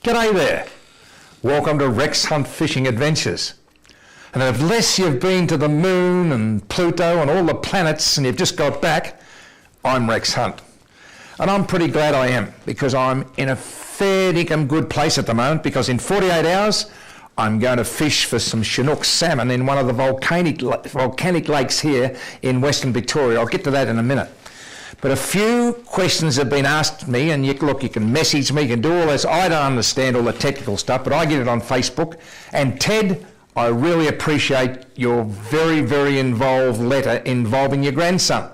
G'day there. Welcome to Rex Hunt Fishing Adventures. And unless you've been to the moon and Pluto and all the planets and you've just got back, I'm Rex Hunt. And I'm pretty glad I am, because I'm in a fair dinkum good place at the moment, because in 48 hours I'm going to fish for some Chinook salmon in one of the volcanic lakes here in Western Victoria. I'll get to that in a minute. But a few questions have been asked me, and you can message me, you can do all this. I don't understand all the technical stuff, but I get it on Facebook. And Ted, I really appreciate your very, very involved letter involving your grandson.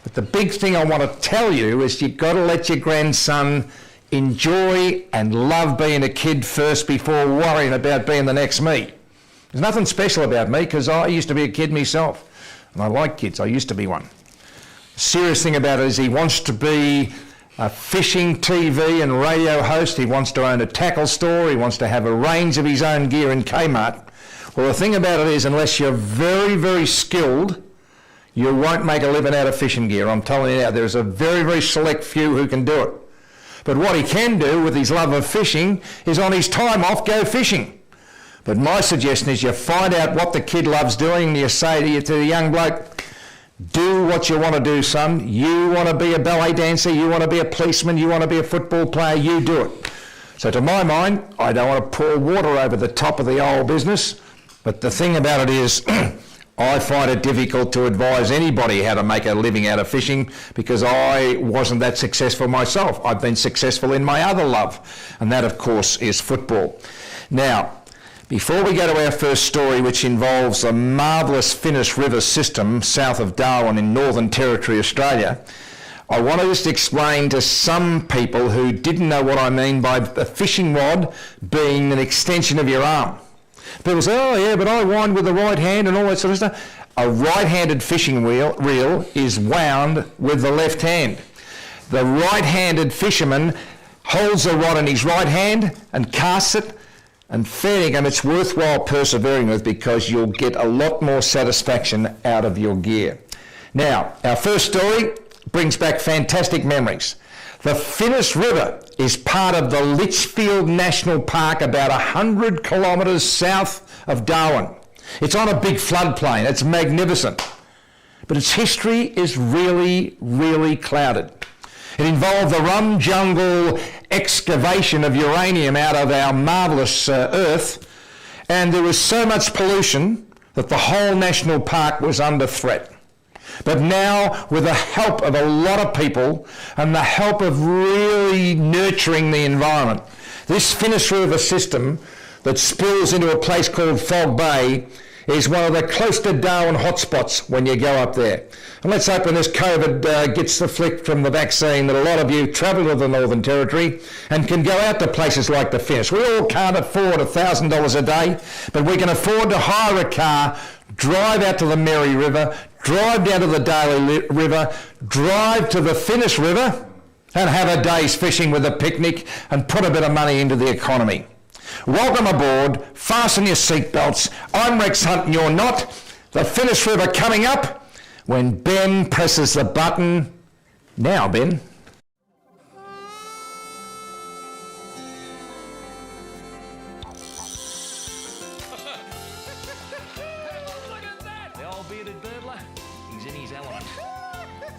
But the big thing I want to tell you is you've got to let your grandson enjoy and love being a kid first before worrying about being the next me. There's nothing special about me, because I used to be a kid myself, and I like kids. I used to be one. The serious thing about it is he wants to be a fishing TV and radio host. He wants to own a tackle store. He wants to have a range of his own gear in Kmart. Well, the thing about it is, unless you're very, very skilled, you won't make a living out of fishing gear. I'm telling you now, there's a very, very select few who can do it. But what he can do with his love of fishing is on his time off, go fishing. But my suggestion is you find out what the kid loves doing, and you say to the young bloke, do what you want to do, son. You want to be a ballet dancer, you want to be a policeman, you want to be a football player, you do it. So to my mind, I don't want to pour water over the top of the whole business, but the thing about it is, I find it difficult to advise anybody how to make a living out of fishing, because I wasn't that successful myself. I've been successful in my other love, and that of course is football. Now, before we go to our first story, which involves the marvellous Finniss River system south of Darwin in Northern Territory, Australia, I want to just explain to some people who didn't know what I mean by a fishing rod being an extension of your arm. People say, oh yeah, but I wind with the right hand and all that sort of stuff. A right-handed fishing reel is wound with the left hand. The right-handed fisherman holds the rod in his right hand and casts it, and fair dinkum, it's worthwhile persevering with, because you'll get a lot more satisfaction out of your gear. Now, our first story brings back fantastic memories. The Finniss River is part of the Litchfield National Park, about 100 kilometres south of Darwin. It's on a big floodplain. It's magnificent. But its history is really, really clouded. It involved the rum jungle excavation of uranium out of our marvellous Earth, and there was so much pollution that the whole national park was under threat. But now, with the help of a lot of people and the help of really nurturing the environment, this Finniss River system that spills into a place called Fog Bay is one of the close to Darwin hotspots when you go up there. And let's hope when this COVID gets the flick from the vaccine that a lot of you travel to the Northern Territory and can go out to places like the Finniss. We all can't afford $1,000 a day, but we can afford to hire a car, drive out to the Mary River, drive down to the Daly River, drive to the Finniss River and have a day's fishing with a picnic and put a bit of money into the economy. Welcome aboard, fasten your seatbelts. I'm Rex Hunt and you're not. The Finniss River coming up when Ben presses the button. Now, Ben. Look at that! The old bearded birdler, he's in his element.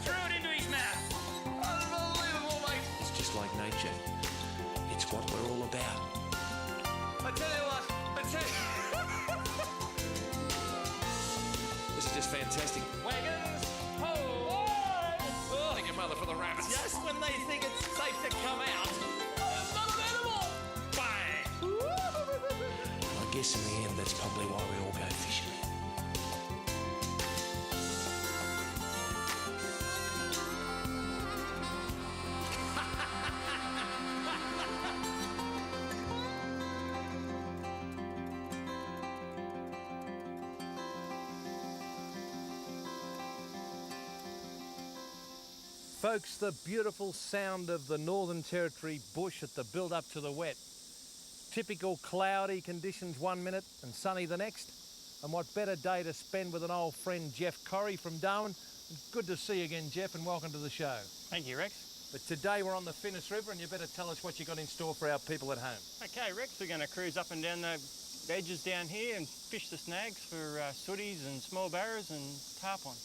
Threw it into his mouth. Unbelievable, mate. It's just like nature. It's what we're all about. I tell you what, This is just fantastic. Wagons, ho! Oh, thank your mother for the rabbits. Just when they think it's safe to come out, it's not an animal. Bang! I guess in the end, that's probably why we all go fishing. Folks, the beautiful sound of the Northern Territory bush at the build-up to the wet. Typical cloudy conditions one minute and sunny the next. And what better day to spend with an old friend, Jeff Corrie from Darwin. Good to see you again, Jeff, and welcome to the show. Thank you, Rex. But today we're on the Finniss River, and you better tell us what you got in store for our people at home. Okay, Rex, we're going to cruise up and down the edges down here and fish the snags for sooties and small barras and tarpon.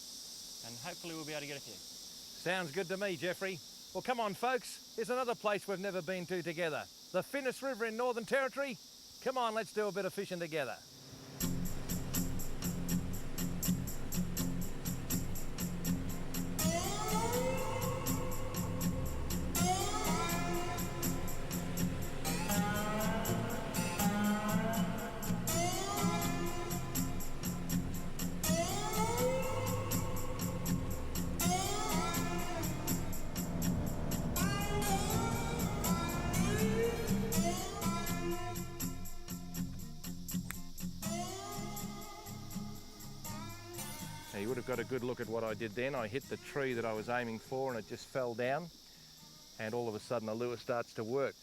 And hopefully we'll be able to get a few. Sounds good to me, Jeffrey. Well, come on, folks. Here's another place we've never been to together. The Finniss River in Northern Territory. Come on, let's do a bit of fishing together. Now, you would have got a good look at what I did then. I hit the tree that I was aiming for and it just fell down, and all of a sudden the lure starts to work.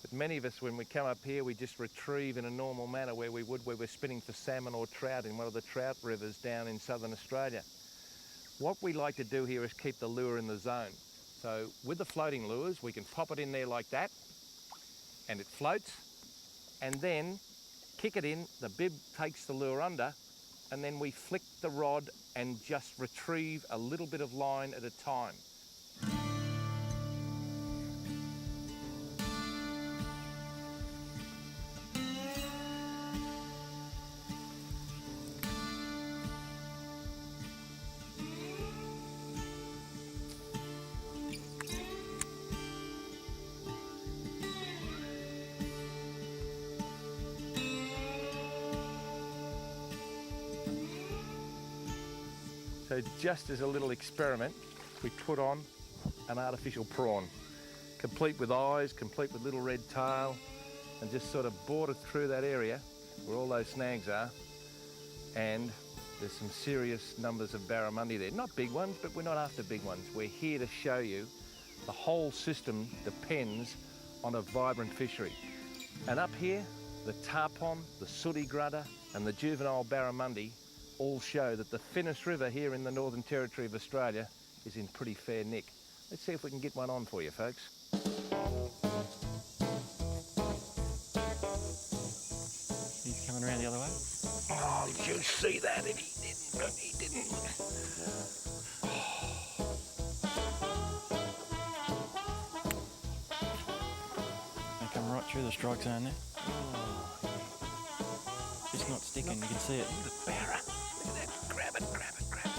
But many of us, when we come up here, we just retrieve in a normal manner where we would where we're spinning for salmon or trout in one of the trout rivers down in southern Australia. What we like to do here is keep the lure in the zone. So with the floating lures, we can pop it in there like that, and it floats, and then kick it in, the bib takes the lure under, and then we flick the rod and just retrieve a little bit of line at a time. So just as a little experiment, we put on an artificial prawn, complete with eyes, complete with little red tail, and just sort of bored it through that area where all those snags are. And there's some serious numbers of barramundi there. Not big ones, but we're not after big ones. We're here to show you the whole system depends on a vibrant fishery. And up here, the tarpon, the sooty grudder, and the juvenile barramundi all show that the Finniss River here in the Northern Territory of Australia is in pretty fair nick. Let's see if we can get one on for you, folks. He's coming around the other way. Oh, did you see that? And he didn't. They come right through the strike zone there. It's not sticking, you can see it. The barra. Look at that. Grab it, grab it, grab it.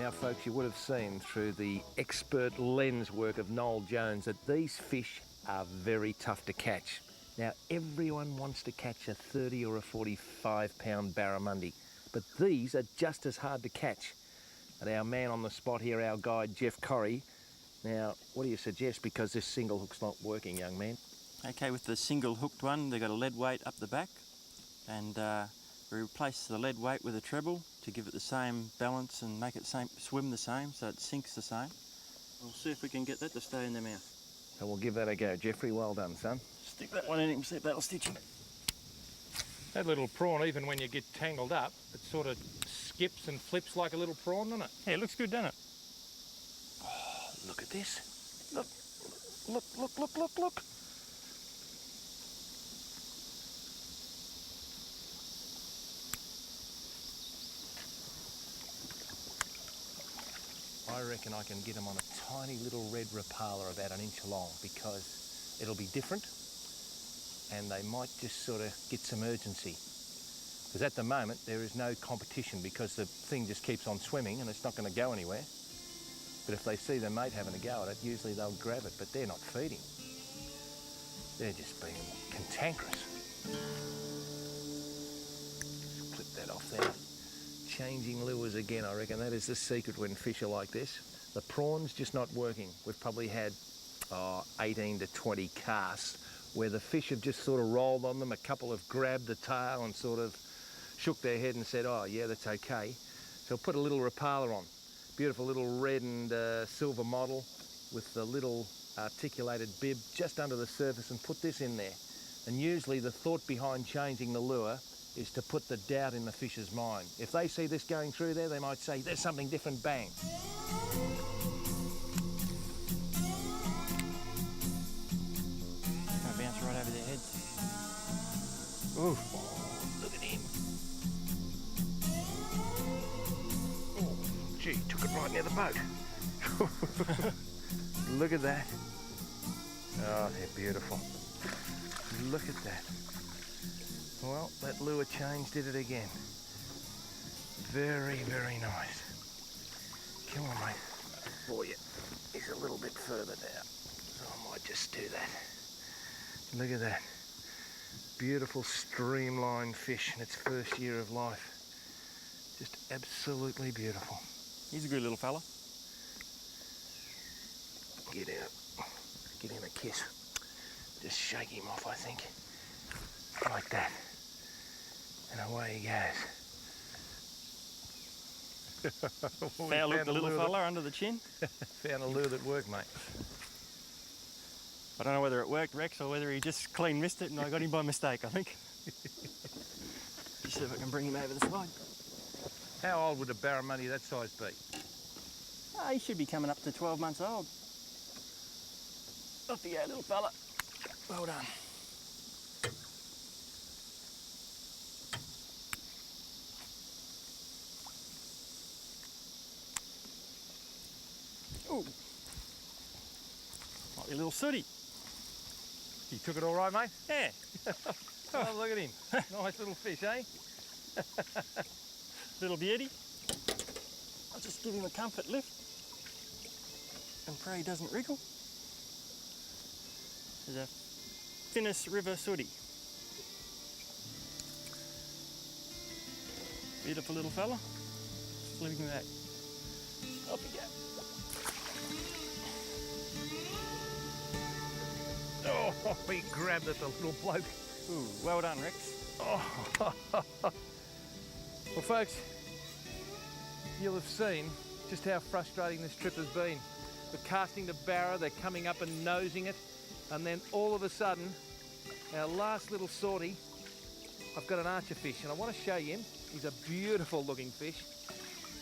Now, folks, you would have seen through the expert lens work of Noel Jones that these fish are very tough to catch. Now, everyone wants to catch a 30 or a 45 pound barramundi, but these are just as hard to catch. And our man on the spot here, our guide, Jeff Corrie. Now, what do you suggest? Because this single hook's not working, young man. Okay, with the single hooked one, they've got a lead weight up the back, and we replace the lead weight with a treble to give it the same balance and make it swim the same, so it sinks the same. We'll see if we can get that to stay in their mouth. So we'll give that a go. Jeffrey, well done, son. Stick that one in him, see if that'll stitch him. That little prawn, even when you get tangled up, it sort of skips and flips like a little prawn, doesn't it? Yeah, it looks good, doesn't it? Oh, look at this. Look, look, look, look, look, look. I reckon I can get them on a tiny little red rapala about an inch long, because it'll be different and they might just sort of get some urgency. Because at the moment there is no competition because the thing just keeps on swimming and it's not going to go anywhere. But if they see their mate having a go at it, usually they'll grab it, but they're not feeding. They're just being cantankerous. Just clip that off there. Changing lures again, I reckon that is the secret when fish are like this. The prawn's just not working. We've probably had 18 to 20 casts where the fish have just sort of rolled on them. A couple have grabbed the tail and sort of shook their head and said, oh yeah, that's okay. So put a little rapala on. Beautiful little red and silver model with the little articulated bib just under the surface, and put this in there. And usually the thought behind changing the lure is to put the doubt in the fish's mind. If they see this going through there, they might say, there's something different, bang. Gonna bounce right over their heads. Ooh, look at him. Oh, gee, took it right near the boat. Look at that. Oh, they're beautiful. Look at that. Well, that lure change did it again. Very, very nice. Come on, mate. Oh, yeah. He's a little bit further down, so I might just do that. Look at that. Beautiful streamlined fish in its first year of life. Just absolutely beautiful. He's a good little fella. Get out. Give him a kiss. Just shake him off, I think. Like that. And away he goes. Foul looked the little fella under the chin. Found a lure that worked, mate. I don't know whether it worked, Rex, or whether he just clean missed it and I got him by mistake, I think. Just see if I can bring him over the side. How old would a barramundi that size be? Oh, he should be coming up to 12 months old. Off you go, little fella. Well done. Ooh. Might be a little sooty. You took it all right, mate? Yeah. Oh, look at him. Nice little fish, eh? Little beauty. I'll just give him a comfort lift and pray he doesn't wriggle. There's a Finniss River sooty. Beautiful little fella. Just leaving that. Off you go. Oh, he grabbed at the little bloke. Ooh, well done, Rex. Oh. Well, folks, you'll have seen just how frustrating this trip has been. We're casting the barra, they're coming up and nosing it, and then all of a sudden, our last little sortie, I've got an archer fish, and I want to show you him. He's a beautiful looking fish.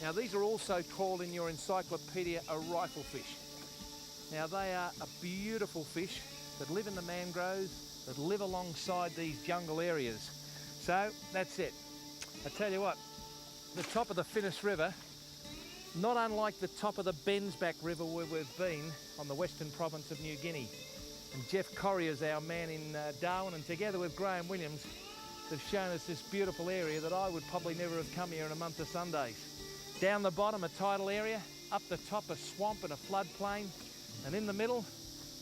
Now, these are also called in your encyclopedia a rifle fish. Now, they are a beautiful fish that live in the mangroves, that live alongside these jungle areas. So, that's it. I tell you what, the top of the Finniss River, not unlike the top of the Bensback River where we've been on the western province of New Guinea. And Jeff Corrier's our man in Darwin, and together with Graham Williams, they've shown us this beautiful area that I would probably never have come here in a month of Sundays. Down the bottom, a tidal area, up the top, a swamp and a floodplain, and in the middle,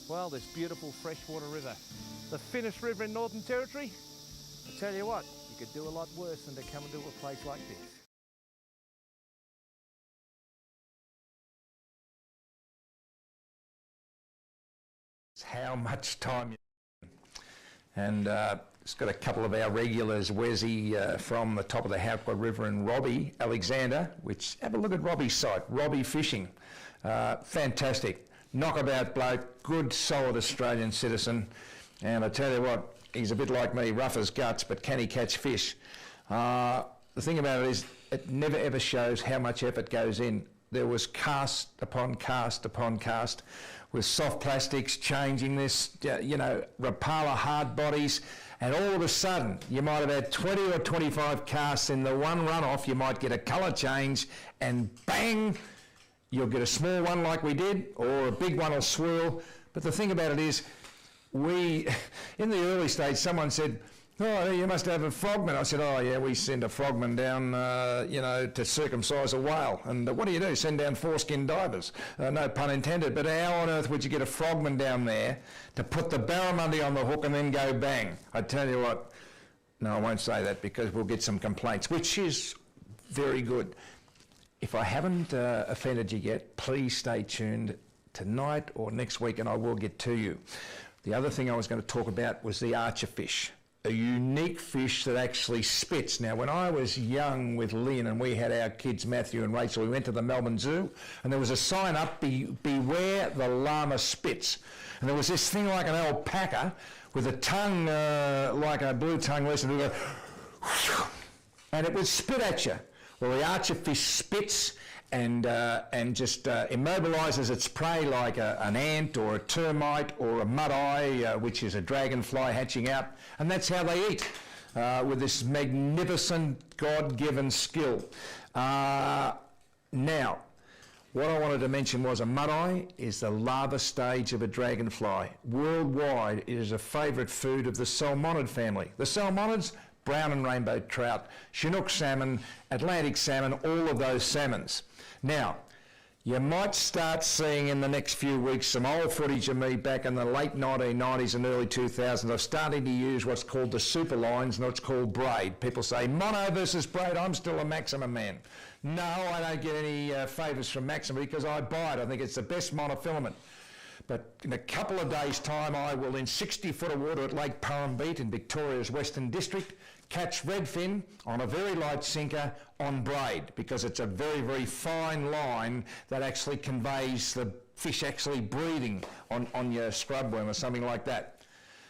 well, this beautiful freshwater river. The Finniss River in Northern Territory, I tell you what, you could do a lot worse than to come and do a place like this. It's how much time you... And it's got a couple of our regulars, Wesy from the top of the Haupa River, and Robbie Alexander, which, have a look at Robbie's site, Robbie Fishing. Fantastic. Knockabout bloke, good, solid Australian citizen. And I tell you what, he's a bit like me, rough as guts, but can he catch fish? The thing about it is, it never ever shows how much effort goes in. There was cast upon cast upon cast, with soft plastics changing this, you know, Rapala hard bodies, and all of a sudden you might have had 20 or 25 casts in the one runoff, you might get a colour change, and bang, you'll get a small one like we did, or a big one will swirl. But the thing about it is, in the early stage, someone said, oh, you must have a frogman. I said, oh yeah, we send a frogman down, you know, to circumcise a whale. And what do? Send down foreskin divers. No pun intended, but how on earth would you get a frogman down there to put the barramundi on the hook and then go bang? I tell you what, no, I won't say that because we'll get some complaints, which is very good. If I haven't offended you yet, please stay tuned tonight or next week and I will get to you. The other thing I was going to talk about was the archer fish, a unique fish that actually spits. Now, when I was young with Lynn and we had our kids, Matthew and Rachel, we went to the Melbourne Zoo and there was a sign up, beware the llama spits. And there was this thing like an alpaca with a tongue like a blue tongue lizard who go, and it would spit at you. Well, the archer fish spits and just immobilises its prey like an ant or a termite or a mud-eye, which is a dragonfly hatching out, and that's how they eat, with this magnificent God-given skill. Now, what I wanted to mention was a mud-eye is the larva stage of a dragonfly. Worldwide, it is a favourite food of the salmonid family. The salmonids, brown and rainbow trout, Chinook salmon, Atlantic salmon, all of those salmons. Now, you might start seeing in the next few weeks some old footage of me back in the late 1990s and early 2000s. I'm starting to use what's called the super lines and what's called braid. People say, mono versus braid, I'm still a maximum man. No, I don't get any favours from Maxima because I buy it. I think it's the best monofilament. But in a couple of days' time, I will, in 60 foot of water at Lake Purrumbete in Victoria's Western District, catch redfin on a very light sinker on braid, because it's a very, very fine line that actually conveys the fish actually breathing on your scrubworm or something like that.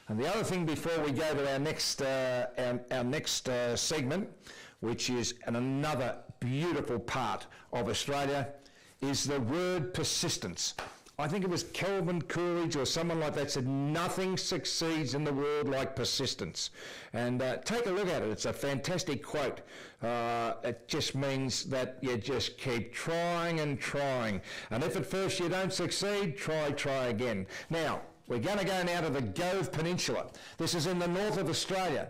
And the other thing before we go to our next segment, which is another beautiful part of Australia, is the word persistence. I think it was Kelvin Coolidge or someone like that said, nothing succeeds in the world like persistence. And take a look at it. It's a fantastic quote. It just means that you just keep trying and trying. And if at first you don't succeed, try again. Now, we're going to go now to the Gove Peninsula. This is in the north of Australia.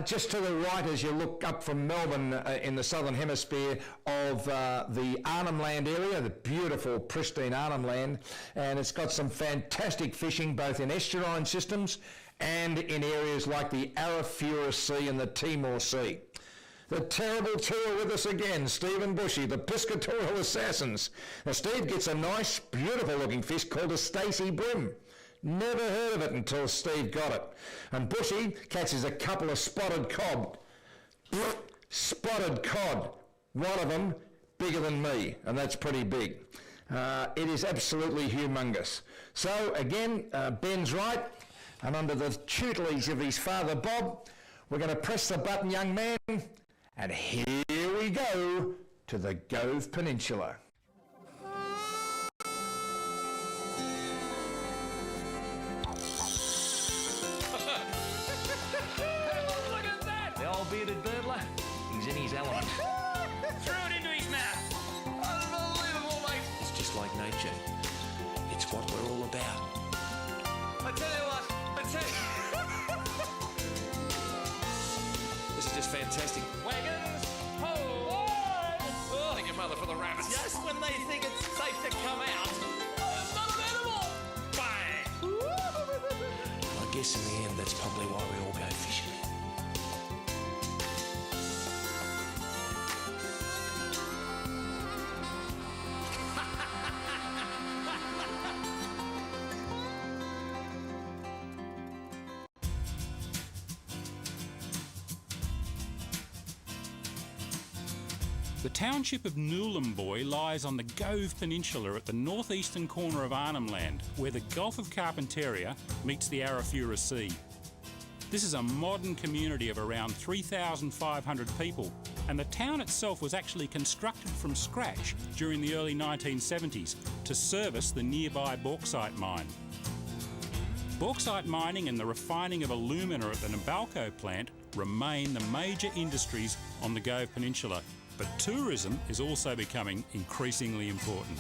Just to the right as you look up from Melbourne in the southern hemisphere of the Arnhem Land area, the beautiful, pristine Arnhem Land. And it's got some fantastic fishing both in estuarine systems and in areas like the Arafura Sea and the Timor Sea. The terrible two are with us again, Steve and Bushy, the piscatorial assassins. Now, Steve gets a nice, beautiful-looking fish called a Stacey Brim. Never heard of it until Steve got it. And Bushy catches a couple of spotted cod. Spotted cod. One of them bigger than me, and that's pretty big. It is absolutely humongous. So, again, Ben's right, and under the tutelage of his father, Bob, we're going to press the button, young man, and here we go to the Gove Peninsula. Bearded birdler, he's in his element. Throw it into his mouth. Unbelievable, mate. It's just like nature. It's what we're all about. I tell you what, This is just fantastic. Wagons, ho! Oh, thank your mother for the rabbits. Just when they think it's safe to come out, not an animal. Bang! I guess in the end, that's probably why we all go fishing. The township of Nhulunbuy lies on the Gove Peninsula at the northeastern corner of Arnhem Land, where the Gulf of Carpentaria meets the Arafura Sea. This is a modern community of around 3,500 people, and the town itself was actually constructed from scratch during the early 1970s to service the nearby bauxite mine. Bauxite mining and the refining of alumina at the Nabalco plant remain the major industries on the Gove Peninsula, but tourism is also becoming increasingly important.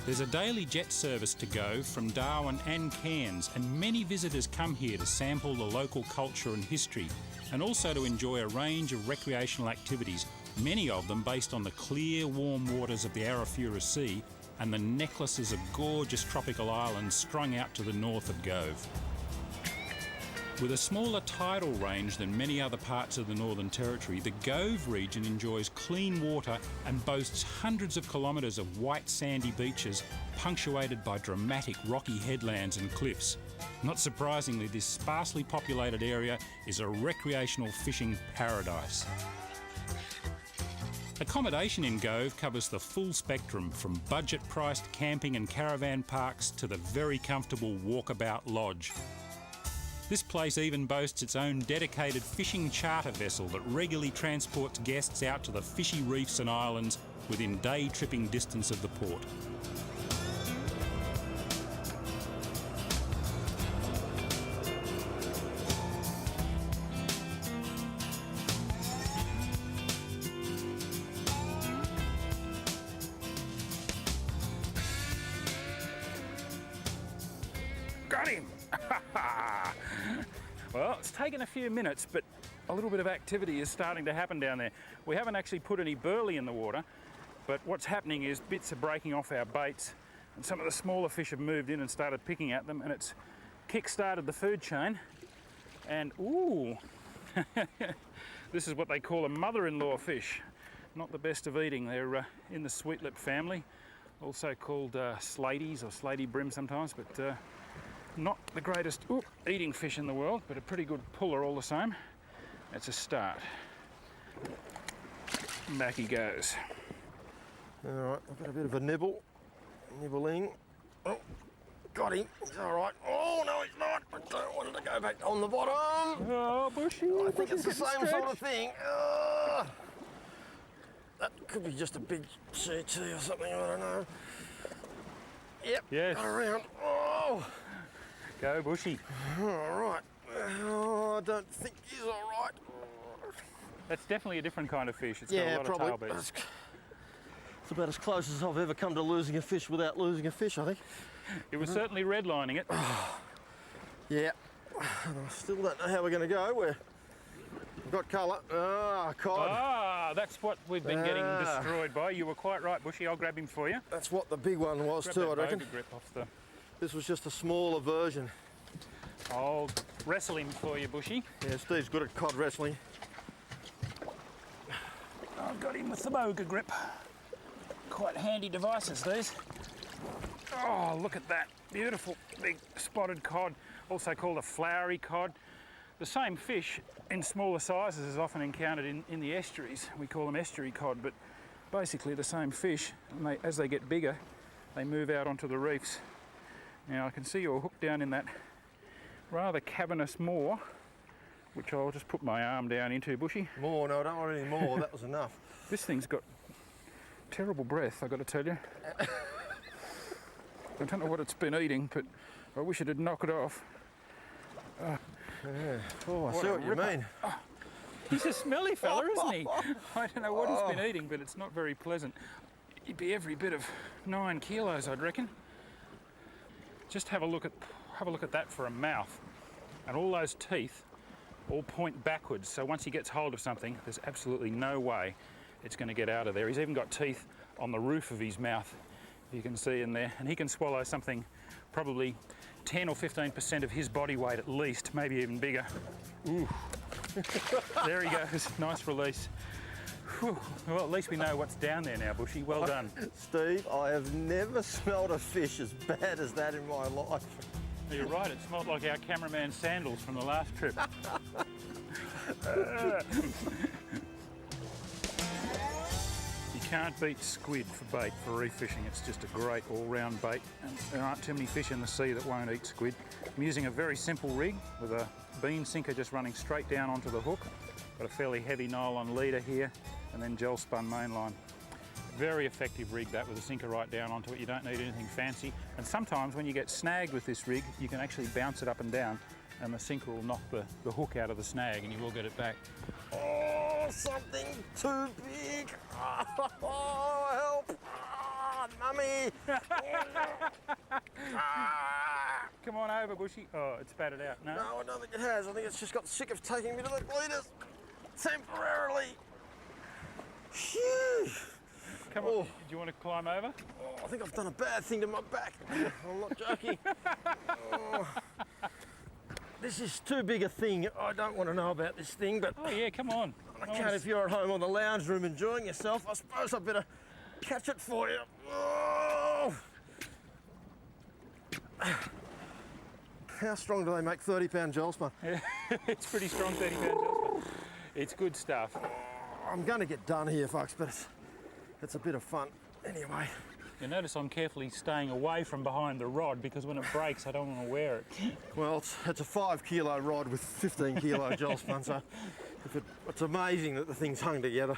There's a daily jet service to Gove from Darwin and Cairns, and many visitors come here to sample the local culture and history, and also to enjoy a range of recreational activities, many of them based on the clear, warm waters of the Arafura Sea and the necklaces of gorgeous tropical islands strung out to the north of Gove. With a smaller tidal range than many other parts of the Northern Territory, the Gove region enjoys clean water and boasts hundreds of kilometres of white sandy beaches punctuated by dramatic rocky headlands and cliffs. Not surprisingly, this sparsely populated area is a recreational fishing paradise. Accommodation in Gove covers the full spectrum, from budget-priced camping and caravan parks to the very comfortable walkabout lodge. This place even boasts its own dedicated fishing charter vessel that regularly transports guests out to the fishy reefs and islands within day-tripping distance of the port. Got him! Well, it's taken a few minutes, but a little bit of activity is starting to happen down there. We haven't actually put any burley in the water, but what's happening is bits are breaking off our baits, and some of the smaller fish have moved in and started picking at them, and it's kick-started the food chain. And ooh, this is what they call a mother-in-law fish. Not the best of eating. They're in the sweetlip family, also called slaties or slaty brim sometimes, but not the greatest eating fish in the world, but a pretty good puller all the same. That's a start. Back he goes. All right, I've got a bit of a nibbling. Oh, got him. He's all right. Oh no, he's not. I don't want him to go back on the bottom. Oh, Bushy. I think it's the same sort of thing. That could be just a big CT or something. I don't know. Yep. Yes. Got around. Oh. Go, Bushy. All right. Oh, I don't think he's all right. That's definitely a different kind of fish. It's got a lot probably. of tail beats. It's about as close as I've ever come to losing a fish without losing a fish, I think. It was certainly redlining it. Yeah. And I still don't know how we're going to go. We've got colour. Ah, cod. Ah, that's what we've been getting destroyed by. You were quite right, Bushy. I'll grab him for you. That's what the big one was Grab too, that I reckon. boga grip off the... This was just a smaller version. I'll wrestle him for you, Bushy. Yeah, Steve's good at cod wrestling. I've got him with the boga grip. Quite handy devices, these. Oh, look at that. Beautiful big spotted cod, also called a flowery cod. The same fish in smaller sizes is often encountered in the estuaries. We call them estuary cod, but basically the same fish. And as they get bigger, they move out onto the reefs. Now I can see you're hooked down in that rather cavernous moor, which I'll just put my arm down into, Bushy. More? No, I don't want any more. That was enough. This thing's got terrible breath, I've got to tell you. I don't know what it's been eating, but I wish it'd knock it off. Yeah. Oh, I see what you mean. Oh, he's a smelly fella, isn't he? I don't know what he's been eating, but it's not very pleasant. He'd be every bit of 9 kilos, I'd reckon. Just have a look at that for a mouth, and all those teeth all point backwards. So once he gets hold of something, there's absolutely no way it's going to get out of there. He's even got teeth on the roof of his mouth, you can see in there, and he can swallow something probably 10 or 15% of his body weight at least, maybe even bigger. Ooh. There he goes. Nice release. Whew. Well, at least we know what's down there now, Bushy. Well done. Steve, I have never smelled a fish as bad as that in my life. You're right, it smelled like our cameraman's sandals from the last trip. You can't beat squid for bait for reef fishing. It's just a great all-round bait, and there aren't too many fish in the sea that won't eat squid. I'm using a very simple rig with a beam sinker just running straight down onto the hook. Got a fairly heavy nylon leader here, and then gel spun mainline. Very effective rig that, with a sinker right down onto it. You don't need anything fancy. And sometimes when you get snagged with this rig, you can actually bounce it up and down, and the sinker will knock the hook out of the snag, and you will get it back. Oh, something too big. Oh, help. Oh, mummy. Come on over, Bushy. Oh, it's spat it out. No? No, I don't think it has. I think it's just got sick of taking me to the bleeders temporarily. Phew. Come on. Do you want to climb over? Oh, I think I've done a bad thing to my back. I'm not joking. Oh. This is too big a thing. I don't want to know about this thing, but... Oh, yeah, come on. I can't if you're at home on the lounge room enjoying yourself. I suppose I better catch it for you. Oh. How strong do they make 30-pound gel spun? Yeah, it's pretty strong, 30-pound gel spun. It's good stuff. I'm going to get done here, folks, but it's a bit of fun. Anyway, You notice I'm carefully staying away from behind the rod because when it breaks I don't want to wear it. Well, it's a 5 kilo rod with 15 kilo gel spun, so it's amazing that the thing's hung together.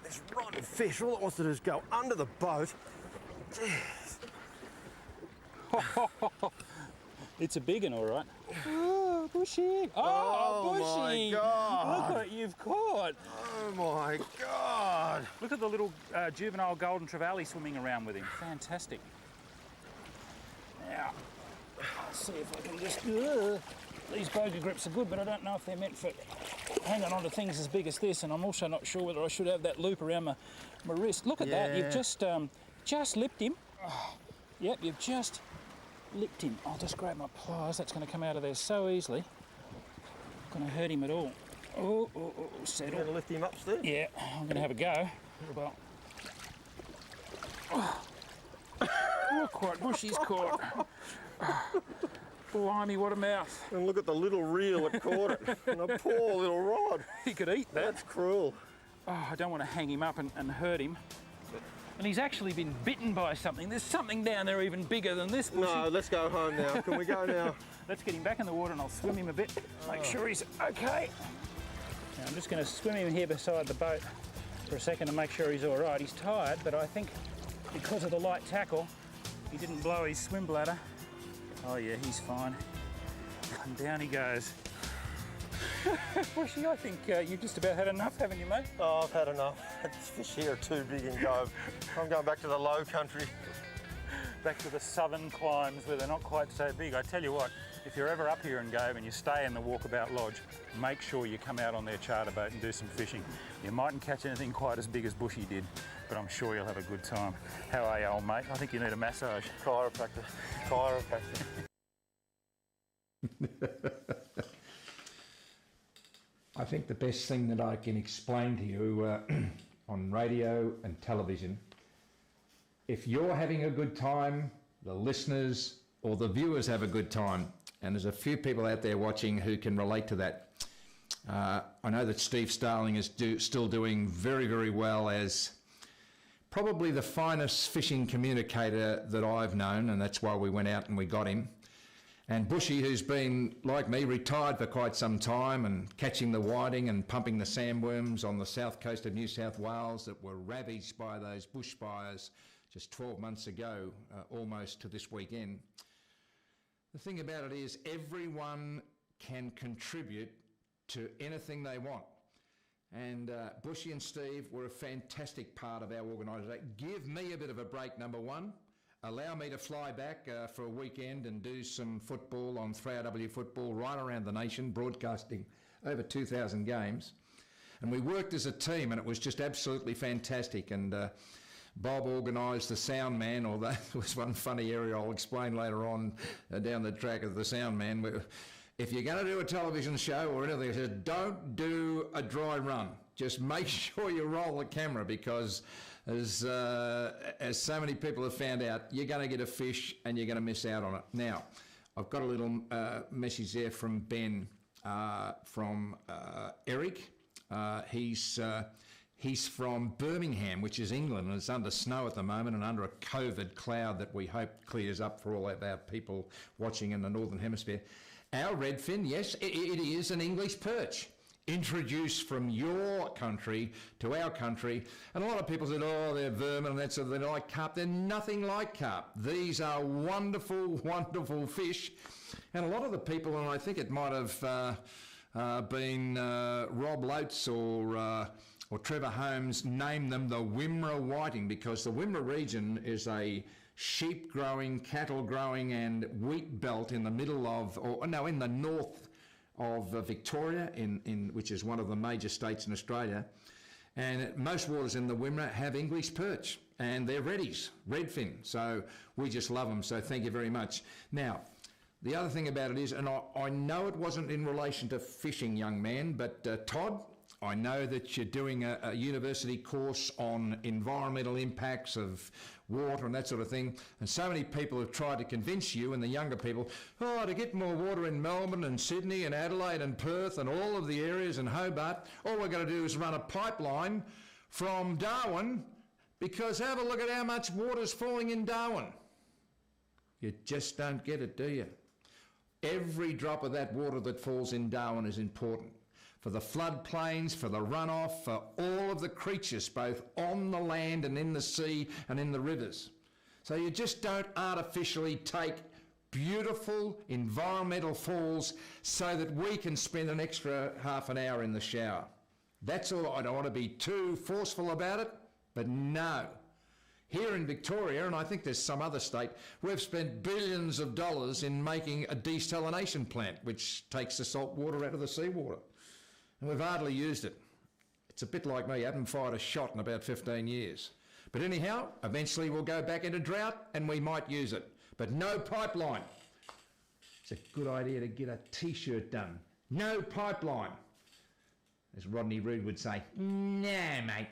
This rod of fish, all it wants to do is go under the boat. Jeez. It's a big one, all right. Oh, Bushy! Oh, Bushy! My God! Look what you've caught! Oh my God! Look at the little juvenile golden trevally swimming around with him. Fantastic. Now, I'll see if I can just... These boga grips are good, but I don't know if they're meant for hanging on to things as big as this, and I'm also not sure whether I should have that loop around my wrist. Look at that, you've just lipped him. Oh, yep, you've just lipped him. I'll just grab my pliers, that's going to come out of there so easily. Not going to hurt him at all. Oh, settle. You're going to lift him up, Steve? Yeah, I'm going to have a go. Well, look what Bushy's caught. Blimey, what a mouth. And look at the little reel that caught it. And a poor little rod. He could eat that. That's cruel. Oh, I don't want to hang him up and hurt him. And he's actually been bitten by something. There's something down there even bigger than this, Bushy. No, let's go home now. Can we go now? Let's get him back in the water and I'll swim him a bit, make sure he's okay. Now, I'm just going to swim him here beside the boat for a second to make sure he's all right. He's tired, but I think because of the light tackle, he didn't blow his swim bladder. Oh yeah, he's fine. And down he goes. Bushy, I think you've just about had enough, haven't you, mate? Oh, I've had enough. These fish here are too big in Gove. I'm going back to the low country. Back to the southern climes where they're not quite so big. I tell you what, if you're ever up here in Gove and you stay in the Walkabout Lodge, make sure you come out on their charter boat and do some fishing. You mightn't catch anything quite as big as Bushy did, but I'm sure you'll have a good time. How are you, old mate? I think you need a massage. Chiropractor. I think the best thing that I can explain to you on radio and television, if you're having a good time, the listeners or the viewers have a good time, and there's a few people out there watching who can relate to that. I know that Steve Starling is still doing very, very well as probably the finest fishing communicator that I've known, and that's why we went out and we got him. And Bushy, who's been, like me, retired for quite some time and catching the whiting and pumping the sandworms on the south coast of New South Wales that were ravaged by those bushfires just 12 months ago, almost to this weekend. The thing about it is everyone can contribute to anything they want. And Bushy and Steve were a fantastic part of our organisation. Give me a bit of a break, number one. Allow me to fly back for a weekend and do some football on 3RW football right around the nation, broadcasting over 2,000 games. And we worked as a team and it was just absolutely fantastic. And Bob organised the sound man, or that was one funny area I'll explain later on down the track of the sound man. If you're going to do a television show or anything, he says, don't do a dry run. Just make sure you roll the camera because as so many people have found out, you're going to get a fish and you're going to miss out on it. Now, I've got a little message there from Ben, from Eric. He's from Birmingham, which is England, and it's under snow at the moment and under a COVID cloud that we hope clears up for all of our people watching in the Northern Hemisphere. Our redfin, yes, it is an English perch, introduced from your country to our country. And a lot of people said, oh, they're vermin and that sort of thing. They're like carp. They're nothing like carp. These are wonderful, wonderful fish. And a lot of the people, and I think it might have been Rob Loates or Trevor Holmes, named them the Wimmera whiting because the Wimmera region is a sheep growing, cattle growing and wheat belt in the middle of, in the north of Victoria, which is one of the major states in Australia. And most waters in the Wimmera have English perch and they're reddies, redfin. So we just love them. So thank you very much. Now, the other thing about it is, and I know it wasn't in relation to fishing, young man, but Todd, I know that you're doing a university course on environmental impacts of water and that sort of thing, and so many people have tried to convince you and the younger people, to get more water in Melbourne and Sydney and Adelaide and Perth and all of the areas and Hobart, all we're going to do is run a pipeline from Darwin Because have a look at how much water's falling in Darwin. You just don't get it, do you? Every drop of that water that falls in Darwin is important. For the floodplains, for the runoff, for all of the creatures, both on the land and in the sea and in the rivers. So you just don't artificially take beautiful environmental falls so that we can spend an extra half an hour in the shower. That's all. I don't want to be too forceful about it, but no. Here in Victoria, and I think there's some other state, we've spent billions of dollars in making a desalination plant, which takes the salt water out of the seawater. And we've hardly used it. It's a bit like me, I haven't fired a shot in about 15 years. But anyhow, eventually we'll go back into drought and we might use it. But no pipeline. It's a good idea to get a T-shirt done. No pipeline. As Rodney Rood would say, nah, mate.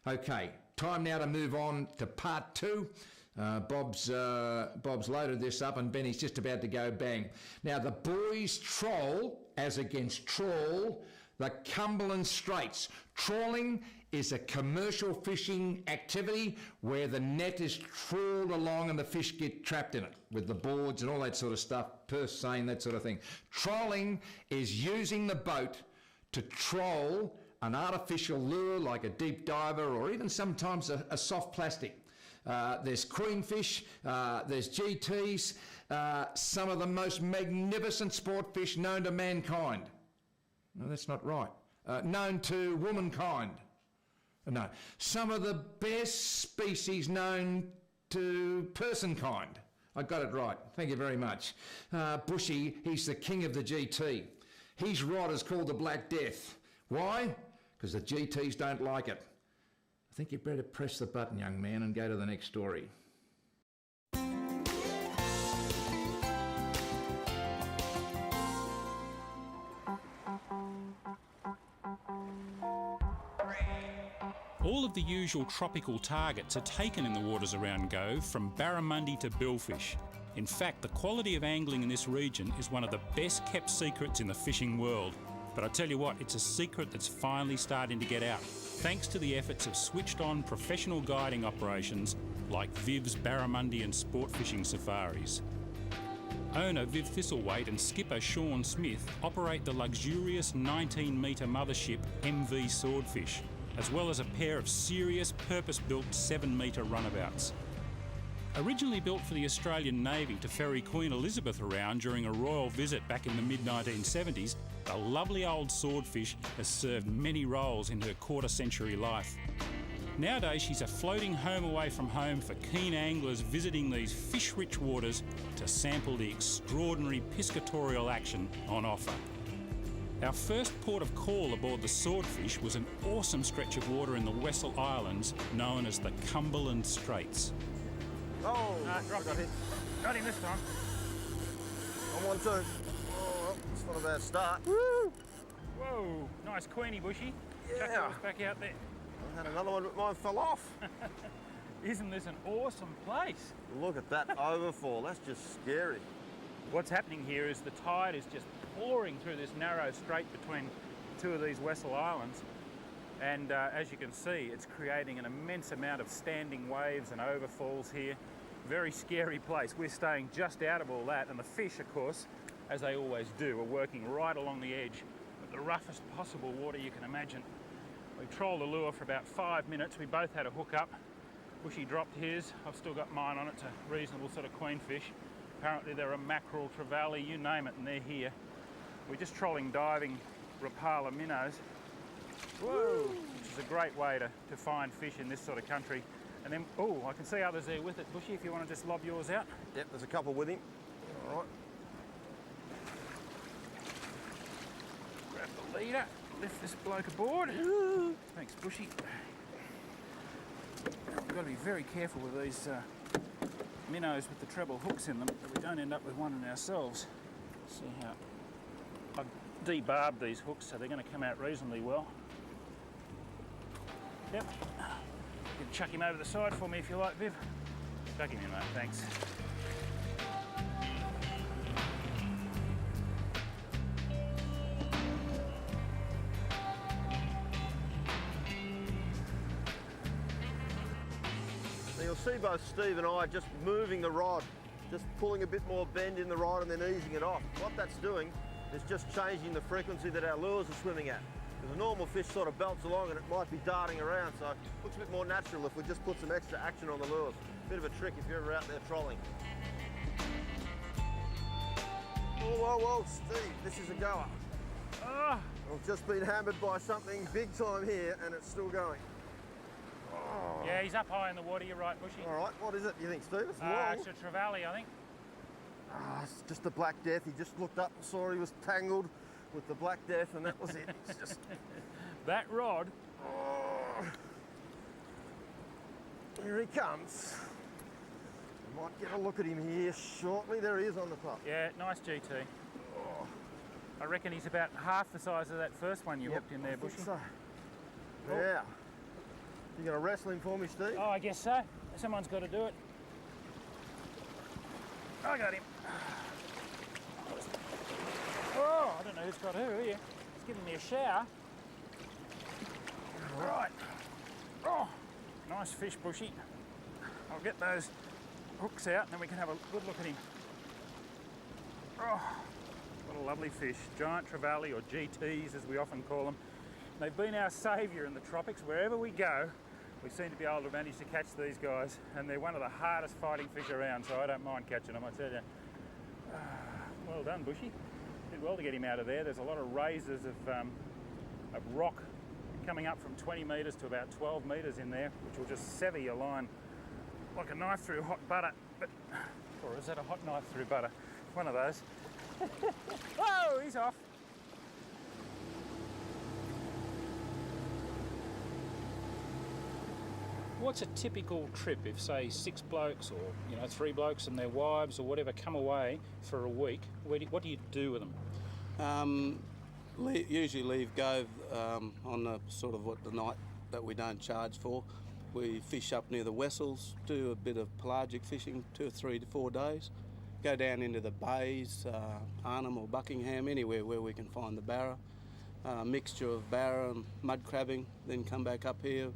Okay, time now to move on to part 2. Bob's loaded this up and Benny's just about to go bang. Now the boys troll, as against trawl, the Cumberland Straits. Trawling is a commercial fishing activity where the net is trawled along and the fish get trapped in it with the boards and all that sort of stuff, purse seine, that sort of thing. Trolling is using the boat to troll an artificial lure like a deep diver or even sometimes a soft plastic. There's queenfish, there's GTs, some of the most magnificent sport fish known to mankind. No, that's not right. Known to womankind. No. Some of the best species known to personkind. I got it right. Thank you very much. Bushy, he's the king of the GT. His rod is called the Black Death. Why? Because the GTs don't like it. I think you better press the button, young man, and go to the next story. All of the usual tropical targets are taken in the waters around Gove, from barramundi to billfish. In fact, the quality of angling in this region is one of the best kept secrets in the fishing world. But I tell you what, it's a secret that's finally starting to get out, thanks to the efforts of switched-on professional guiding operations like Viv's barramundi and sport fishing safaris. Owner Viv Thistlethwaite and skipper Sean Smith operate the luxurious 19-metre mothership MV Swordfish, as well as a pair of serious purpose-built 7-metre runabouts. Originally built for the Australian Navy to ferry Queen Elizabeth around during a royal visit back in the mid-1970s, the lovely old Swordfish has served many roles in her quarter-century life. Nowadays, she's a floating home away from home for keen anglers visiting these fish-rich waters to sample the extraordinary piscatorial action on offer. Our first port of call aboard the Swordfish was an awesome stretch of water in the Wessel Islands known as the Cumberland Straits. Oh, Got him. Got him this time. I'm on 2. Oh, it's not a bad start. Woo! Whoa, nice queenie, Bushy. Yeah. Chuck yours back out there. I had another one, but mine fell off. Isn't this an awesome place? Look at that overfall. That's just scary. What's happening here is the tide is just pouring through this narrow strait between 2 of these Wessel Islands. And as you can see, it's creating an immense amount of standing waves and overfalls here. Very scary place. We're staying just out of all that, and the fish, of course, as they always do, are working right along the edge of the roughest possible water you can imagine. We trolled the lure for about 5 minutes. We both had a hook up. Bushy dropped his. I've still got mine on it. It's a reasonable sort of queenfish. Apparently they're a mackerel, trevally, you name it, and they're here. We're just trolling diving Rapala minnows. Whoa! Which is a great way to find fish in this sort of country. And then, oh, I can see others there with it. Bushy, if you want to just lob yours out. Yep, there's a couple with him. All right. Grab the leader, lift this bloke aboard. Thanks, Bushy. We've got to be very careful with these minnows with the treble hooks in them, that we don't end up with one in ourselves. See how I've debarbed these hooks, so they're going to come out reasonably well. Yep. You can chuck him over the side for me if you like, Viv. Chuck him in, mate, thanks. see both Steve and I just moving the rod, just pulling a bit more bend in the rod and then easing it off. What that's doing is just changing the frequency that our lures are swimming at. Because a normal fish sort of belts along and it might be darting around, so it looks a bit more natural if we just put some extra action on the lures. Bit of a trick if you're ever out there trolling. Whoa, whoa, whoa, Steve, this is a goer. I've just been hammered by something big time here and it's still going. Oh. Yeah, he's up high in the water, you're right, Bushy. All right, what is it, you think, Steve? It's long. It's a Trevally, I think. It's just a Black Death. He just looked up and saw he was tangled with the Black Death and that was it. It's just... That rod. Oh. Here he comes. Might get a look at him here shortly. There he is on the top. Yeah, nice GT. Oh. I reckon he's about half the size of that first one you hooked in there, Bushy. So. Yeah. You going to wrestle him for me, Steve? Oh, I guess so. Someone's got to do it. I got him. Oh, I don't know who's got who here. He's giving me a shower. Right. Oh, nice fish, Bushy. I'll get those hooks out and then we can have a good look at him. Oh, what a lovely fish. Giant Trevally, or GTs as we often call them. They've been our saviour in the tropics. Wherever we go, we seem to be able to manage to catch these guys, and they're one of the hardest fighting fish around, so I don't mind catching them, I tell you. Well done, Bushy. Did well to get him out of there. There's a lot of razors of rock coming up from 20 metres to about 12 metres in there, which will just sever your line like a knife through hot butter. Or is that a hot knife through butter? One of those. Whoa, he's off. What's a typical trip if, say, 6 blokes or 3 blokes and their wives or whatever come away for a week? What do you do with them? Usually leave Gove on the sort of the night that we don't charge for. We fish up near the Wessels, do a bit of pelagic fishing, 2 or 3 to 4 days. Go down into the bays, Arnhem or Buckingham, anywhere where we can find the barra. Mixture of barra and mud crabbing, then come back up here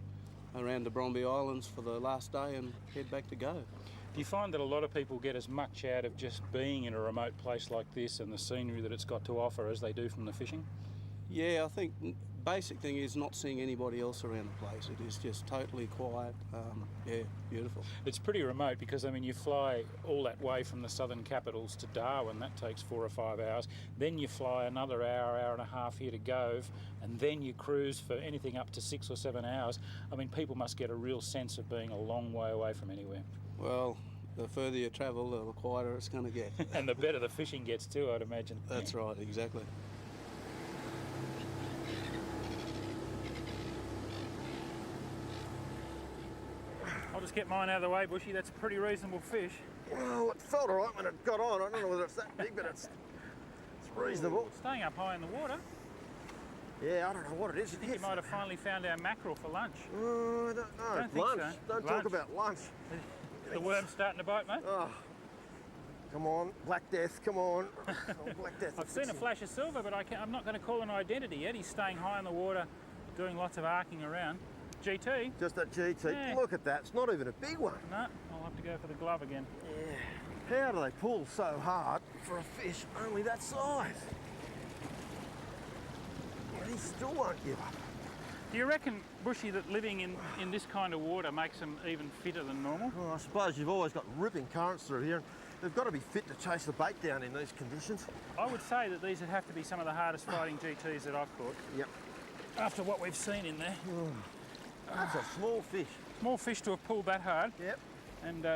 around the Bromby Islands for the last day and head back to Gove. Do you find that a lot of people get as much out of just being in a remote place like this and the scenery that it's got to offer as they do from the fishing? Yeah, I think basic thing is not seeing anybody else around the place. It is just totally quiet. Yeah, beautiful. It's pretty remote because, I mean, you fly all that way from the southern capitals to Darwin. That takes 4 or 5 hours. Then you fly another hour, hour and a half here to Gove, and then you cruise for anything up to 6 or 7 hours. I mean, people must get a real sense of being a long way away from anywhere. Well, the further you travel, the quieter it's going to get. And the better the fishing gets too, I'd imagine. That's right, exactly. I'll just get mine out of the way, Bushy. That's a pretty reasonable fish. Well, it felt all right when it got on. I don't know whether it's that big, but it's reasonable. Staying up high in the water. Yeah, I don't know what it is. I think you might have finally found our mackerel for lunch. I don't know. Don't think lunch. so. Don't Lunch. talk about lunch. The worm's starting to bite, mate. Oh, come on, Black Death, come on. Oh, Black Death. I've seen a flash of silver, but I'm not going to call an identity yet. He's staying high in the water, doing lots of arcing around. GT. Just that GT. Yeah. Look at that. It's not even a big one. No, I'll have to go for the glove again. Yeah. How do they pull so hard for a fish only that size? And he still won't give up. Do you reckon, Bushy, that living in this kind of water makes them even fitter than normal? Well, I suppose you've always got ripping currents through here, and they've got to be fit to chase the bait down in these conditions. I would say that these would have to be some of the hardest fighting GTs that I've caught. Yep. After what we've seen in there. That's a small fish. Small fish to have pulled that hard. Yep. And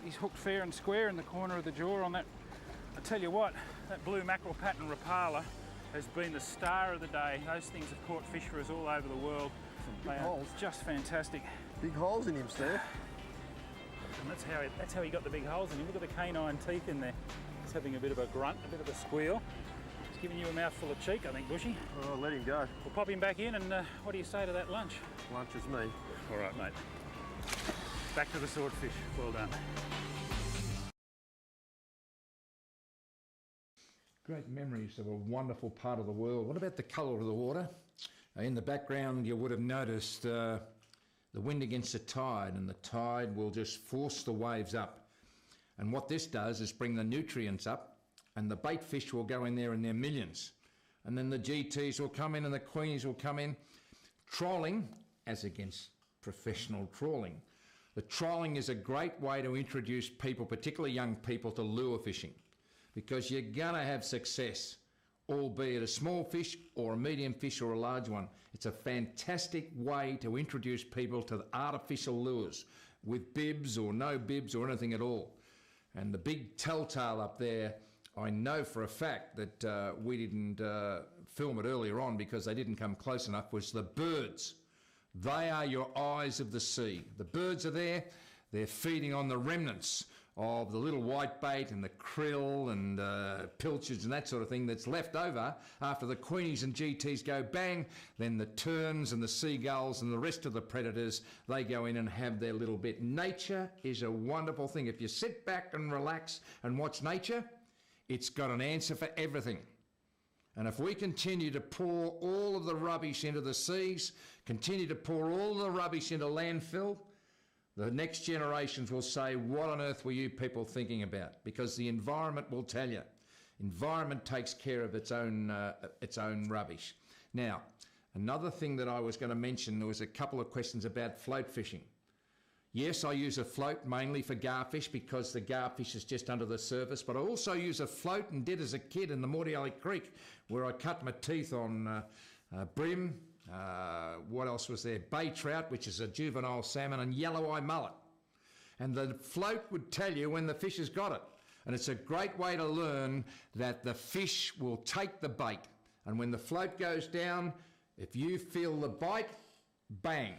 he's hooked fair and square in the corner of the jaw on that. I tell you what, that blue mackerel pattern Rapala has been the star of the day. Those things have caught fish for us all over the world. Big holes. Just fantastic. Big holes in him, Steve. And that's how he got the big holes in him. Look at the canine teeth in there. He's having a bit of a grunt, a bit of a squeal. He's giving you a mouthful of cheek, I think, Bushy. Oh, let him go. We'll pop him back in, and what do you say to that lunch? Lunch is me. All right, mate. Back to the swordfish. Well done. Great memories of a wonderful part of the world. What about the colour of the water? In the background, you would have noticed the wind against the tide, and the tide will just force the waves up. And what this does is bring the nutrients up, and the bait fish will go in there in their millions. And then the GTs will come in and the queenies will come in. Trolling, as against professional trawling. The trolling is a great way to introduce people, particularly young people, to lure fishing, because you're going to have success, albeit a small fish or a medium fish or a large one. It's a fantastic way to introduce people to the artificial lures with bibs or no bibs or anything at all. And the big telltale up there, I know for a fact that we didn't film it earlier on because they didn't come close enough, was the birds. They are your eyes of the sea. The birds are there. They're feeding on the remnants of the little whitebait and the krill and pilchards and that sort of thing that's left over after the queenies and GTs go bang. Then the terns and the seagulls and the rest of the predators, they go in and have their little bit. Nature is a wonderful thing. If you sit back and relax and watch nature, it's got an answer for everything. And if we continue to pour all of the rubbish into the seas, continue to pour all the rubbish into landfill, the next generations will say, what on earth were you people thinking about? Because the environment will tell you. Environment takes care of its own rubbish. Now, another thing that I was going to mention, there was a couple of questions about float fishing. Yes, I use a float mainly for garfish because the garfish is just under the surface, but I also use a float and did as a kid in the Mordialloc Creek where I cut my teeth on bream, what else was there? Bay trout, which is a juvenile salmon, and yellow eye mullet. And the float would tell you when the fish has got it. And it's a great way to learn that the fish will take the bait. And when the float goes down, if you feel the bite, bang.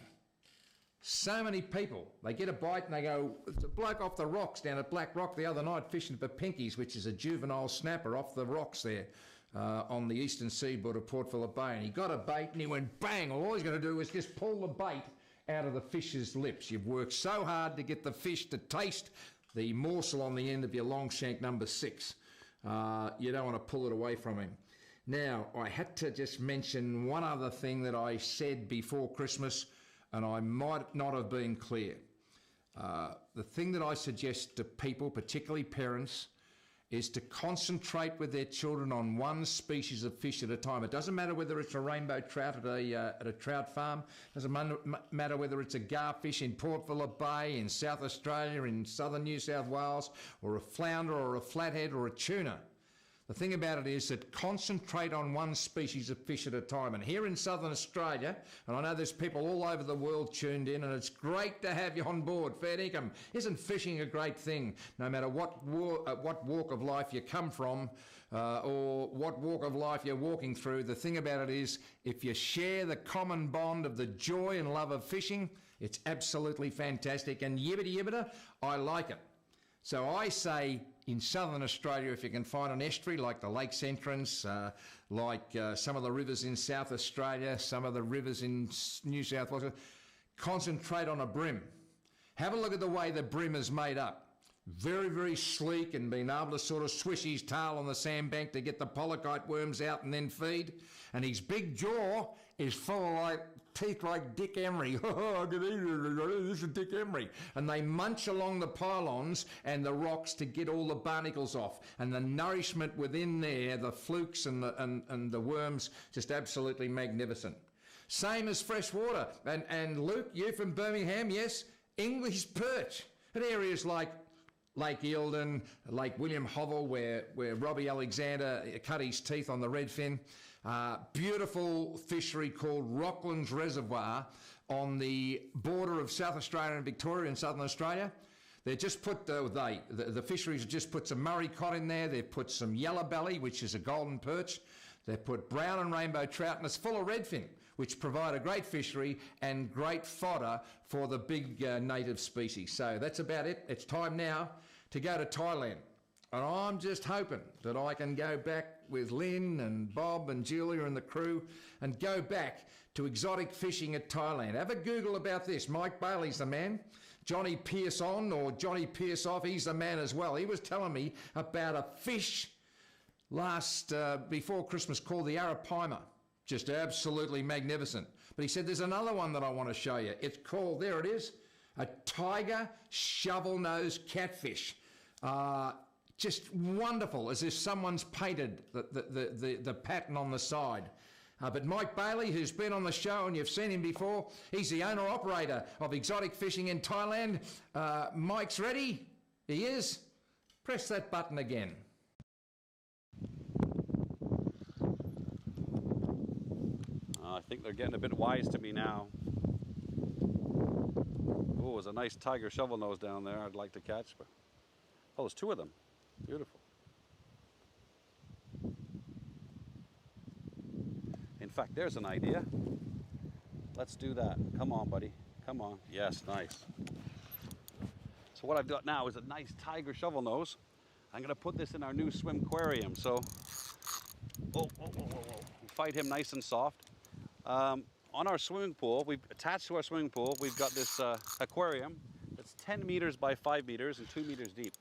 So many people, they get a bite and they go, it's a bloke off the rocks down at Black Rock the other night fishing for pinkies, which is a juvenile snapper off the rocks there on the eastern seaboard of Port Phillip Bay. And he got a bait and he went bang. All he's going to do is just pull the bait out of the fish's lips. You've worked so hard to get the fish to taste the morsel on the end of your long shank number 6. You don't want to pull it away from him. Now, I had to just mention one other thing that I said before Christmas, and I might not have been clear. The thing that I suggest to people, particularly parents, is to concentrate with their children on one species of fish at a time. It doesn't matter whether it's a rainbow trout at a trout farm. It doesn't matter whether it's a garfish in Port Phillip Bay, in South Australia, in southern New South Wales, or a flounder or a flathead or a tuna. The thing about it is that concentrate on one species of fish at a time. And here in southern Australia, and I know there's people all over the world tuned in, and it's great to have you on board. Fair dinkum. Isn't fishing a great thing? No matter what walk of life you come from or what walk of life you're walking through, the thing about it is if you share the common bond of the joy and love of fishing, it's absolutely fantastic. And yibbity yibbita, I like it. So I say in southern Australia, if you can find an estuary like the Lakes Entrance, like some of the rivers in South Australia, some of the rivers in New South Wales, concentrate on a bream. Have a look at the way the bream is made up. Very, very sleek, and being able to sort of swish his tail on the sandbank to get the polychite worms out and then feed. And his big jaw is full of like teeth like Dick Emery. Oh, good evening, this is Dick Emery. And they munch along the pylons and the rocks to get all the barnacles off. And the nourishment within there, the flukes and the worms, just absolutely magnificent. Same as fresh water. And Luke, you from Birmingham, yes, English perch at areas like Lake Eildon, Lake William Hovell, where Robbie Alexander cut his teeth on the redfin. Beautiful fishery called Rocklands Reservoir on the border of South Australia and Victoria in southern Australia. They just put the fisheries have just put some Murray cod in there. They've put some yellow belly, which is a golden perch. They've put brown and rainbow trout, and it's full of redfin, which provide a great fishery and great fodder for the big native species. So that's about it. It's time now to go to Thailand. And I'm just hoping that I can go back with Lynn and Bob and Julia and the crew and go back to exotic fishing at Thailand. Have a Google about this. Mike Bailey's the man. Johnny Pearson or Johnny Pierce off, he's the man as well. He was telling me about a fish before Christmas called the arapaima. just absolutely magnificent. But he said, there's another one that I want to show you. It's called, there it is, a tiger shovel-nosed catfish. Just wonderful, as if someone's painted the pattern on the side. But Mike Bailey, who's been on the show and you've seen him before, he's the owner-operator of exotic fishing in Thailand. Mike's ready? He is. Press that button again. I think they're getting a bit wise to me now. Oh, there's a nice tiger shovel nose down there I'd like to catch. But oh, there's two of them. Beautiful. In fact, there's an idea. Let's do that. Come on, buddy. Come on. Yes, nice. So what I've got now is a nice tiger shovel nose. I'm going to put this in our new swim aquarium. So, fight him nice and soft. On our swimming pool, we've attached to our swimming pool, we've got this aquarium that's 10 meters by 5 meters and 2 meters deep.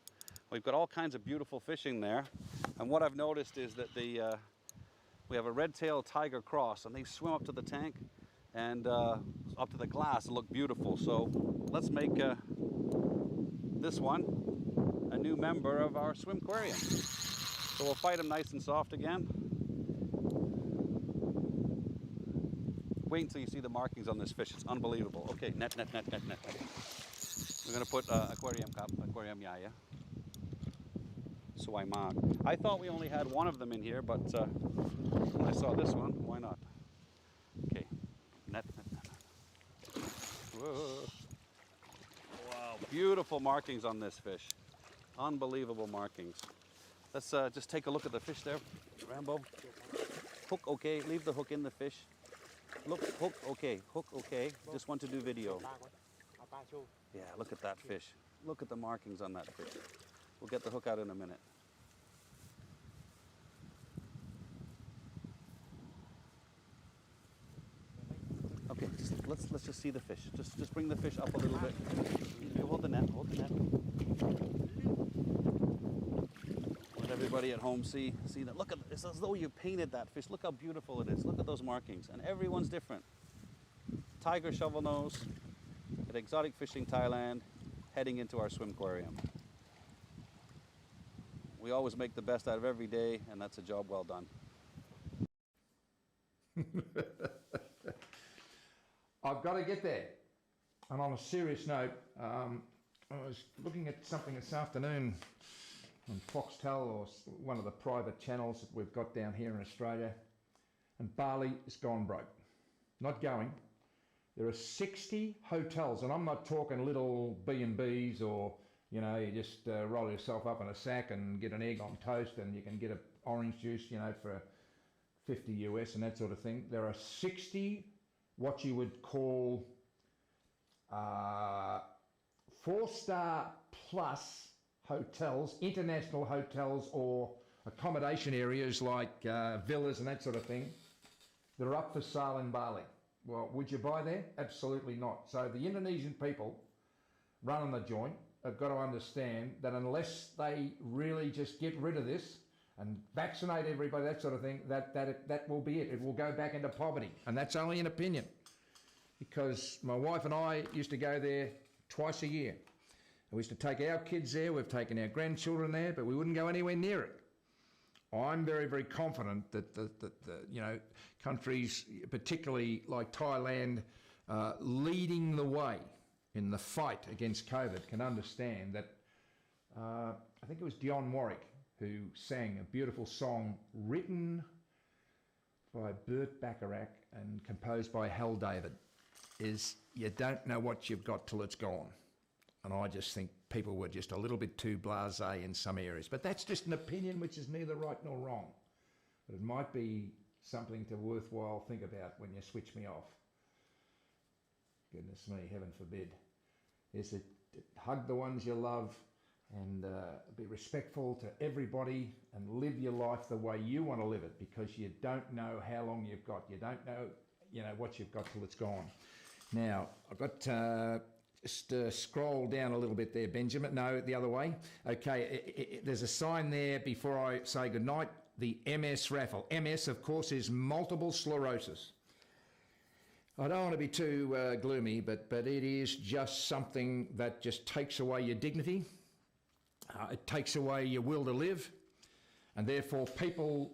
We've got all kinds of beautiful fish in there. And what I've noticed is that we have a red-tailed tiger cross, and they swim up to the tank and up to the glass and look beautiful. So let's make this one a new member of our swim aquarium. So we'll fight him nice and soft again. Wait until you see the markings on this fish. It's unbelievable. Okay, net. We're going to put aquarium yaya. So I mark. I thought we only had one of them in here, but when I saw this one, why not? Okay, net. Whoa. Wow, beautiful markings on this fish. Unbelievable markings. Let's just take a look at the fish there, Rambo. Hook okay, leave the hook in the fish. Look, hook okay. Just want to do video. Yeah, look at that fish. Look at the markings on that fish. We'll get the hook out in a minute. Okay, let's just see the fish. Just bring the fish up a little bit. You hold the net. Let everybody at home see that. Look at it's as though you painted that fish. Look how beautiful it is. Look at those markings, and everyone's different. Tiger shovel nose at Exotic Fishing Thailand, heading into our swim aquarium. We always make the best out of every day, and that's a job well done. I've got to get there. And on a serious note, I was looking at something this afternoon on Foxtel, or one of the private channels that we've got down here in Australia, and Bali has gone broke. Not going. There are 60 hotels, and I'm not talking little B&Bs or, you know, you just roll yourself up in a sack and get an egg on toast and you can get an orange juice, you know, for 50 US and that sort of thing. There are 60 what you would call 4-star plus hotels, international hotels or accommodation areas like villas and that sort of thing that are up for sale in Bali. Well, would you buy there? Absolutely not. So the Indonesian people running the joint have got to understand that unless they really just get rid of this and vaccinate everybody, that sort of thing, that will be it. It will go back into poverty. And that's only an opinion, because my wife and I used to go there twice a year. We used to take our kids there, we've taken our grandchildren there, but we wouldn't go anywhere near it. I'm very, very confident that the you know, countries, particularly like Thailand, leading the way in the fight against COVID, can understand that. I think it was Dionne Warwick who sang a beautiful song written by Burt Bacharach and composed by Hal David, is you don't know what you've got till it's gone. And I just think people were just a little bit too blasé in some areas. But that's just an opinion which is neither right nor wrong. But it might be something to worthwhile think about when you switch me off. Goodness me, heaven forbid. Is it hug the ones you love and be respectful to everybody and live your life the way you want to live it, because you don't know how long you've got. You don't know, you know, what you've got till it's gone. Now, I've got... Just scroll down a little bit there, Benjamin. No, the other way. Okay, there's a sign there before I say goodnight. the MS raffle. MS, of course, is multiple sclerosis. I don't want to be too gloomy, but it is just something that just takes away your dignity. It takes away your will to live, and therefore people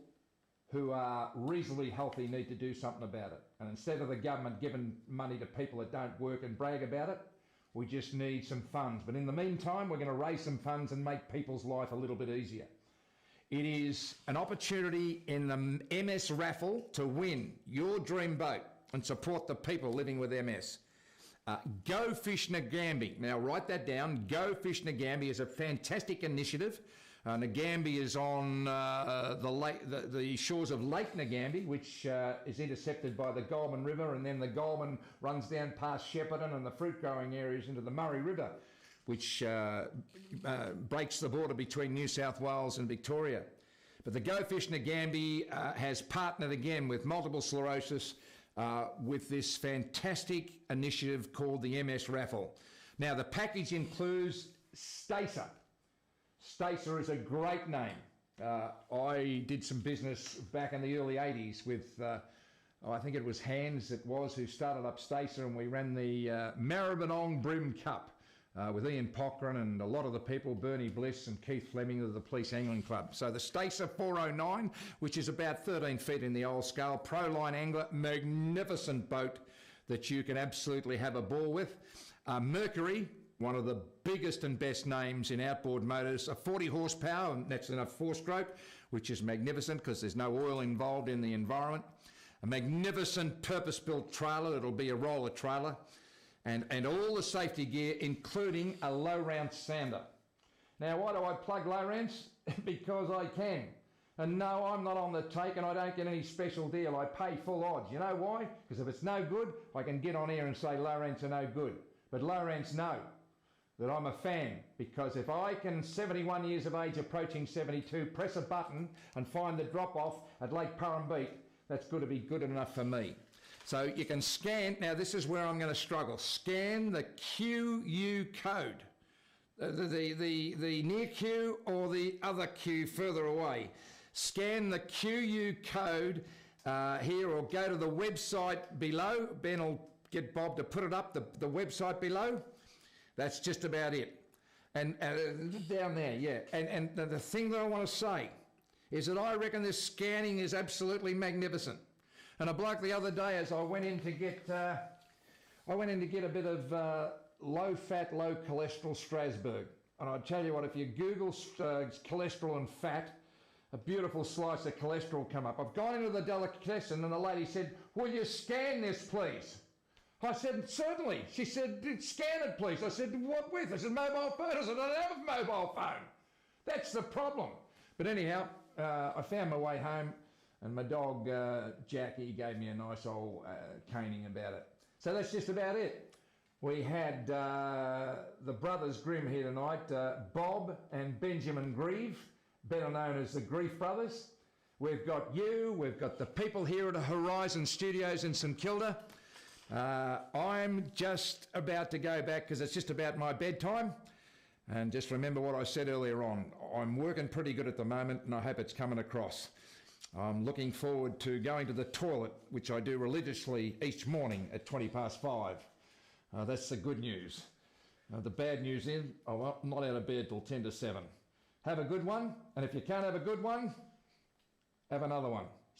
who are reasonably healthy need to do something about it. And instead of the government giving money to people that don't work and brag about it, we just need some funds. But in the meantime, we're going to raise some funds and make people's life a little bit easier. It is an opportunity in the MS raffle to win your dream boat and support the people living with MS. Go Fish Nagambie. Now write that down. Go Fish Nagambie is a fantastic initiative. Nagambie is on the shores of Lake Nagambie, which is intercepted by the Gove River, and then the Gove runs down past Shepparton and the fruit growing areas into the Murray River, which breaks the border between New South Wales and Victoria. But the Go Fish Nagambie has partnered again with multiple sclerosis with this fantastic initiative called the MS Raffle. Now the package includes Stacer. Stacer is a great name. I did some business back in the early 80s with, I think it was Hans who started up Stacer, and we ran the Maribyrnong Brim Cup with Ian Pochran and a lot of the people, Bernie Bliss and Keith Fleming of the Police Angling Club. So the Stacer 409, which is about 13 feet in the old scale, pro-line angler, magnificent boat that you can absolutely have a ball with. Mercury, one of the biggest and best names in outboard motors, a 40 horsepower, and that's in a 4-stroke, which is magnificent because there's no oil involved in the environment. A magnificent purpose-built trailer, it'll be a roller trailer, and all the safety gear, including a low-round sander. Now, why do I plug low-rounds? Because I can. And no, I'm not on the take and I don't get any special deal. I pay full odds. You know why? Because if it's no good, I can get on here and say low-rounds are no good. But low-rounds know that I'm a fan, because if I can, 71 years of age, approaching 72, press a button and find the drop-off at Lake Purrumbete, that's going to be good enough for me. So you can scan, now this is where I'm going to struggle, scan the QU code, the near Q or the other Q further away. Scan the QU code here, or go to the website below. Ben will get Bob to put it up, the website below. That's just about it. And down there, yeah. And the thing that I want to say is that I reckon this scanning is absolutely magnificent. And a bloke the other day, as I went in to get a bit of low-fat, low-cholesterol Strasbourg. And I tell you what, if you Google cholesterol and fat, a beautiful slice of cholesterol come up. I've gone into the delicatessen and the lady said, "Will you scan this, please?" I said, "Certainly." She said, "Scan it, please." I said, "What with?" I said, "Mobile phone." I said, "I don't have a mobile phone." That's the problem. But anyhow, I found my way home, and my dog, Jackie, gave me a nice old caning about it. So that's just about it. We had the brothers Grimm here tonight, Bob and Benjamin Grieve, better known as the Grief Brothers. We've got you, we've got the people here at Horizon Studios in St Kilda. I'm just about to go back because it's just about my bedtime. And just remember what I said earlier on. I'm working pretty good at the moment, and I hope it's coming across. I'm looking forward to going to the toilet, which I do religiously each morning at 5:20. That's the good news. The bad news is I'm not out of bed till 10 to 7. Have a good one, and if you can't have a good one, have another one.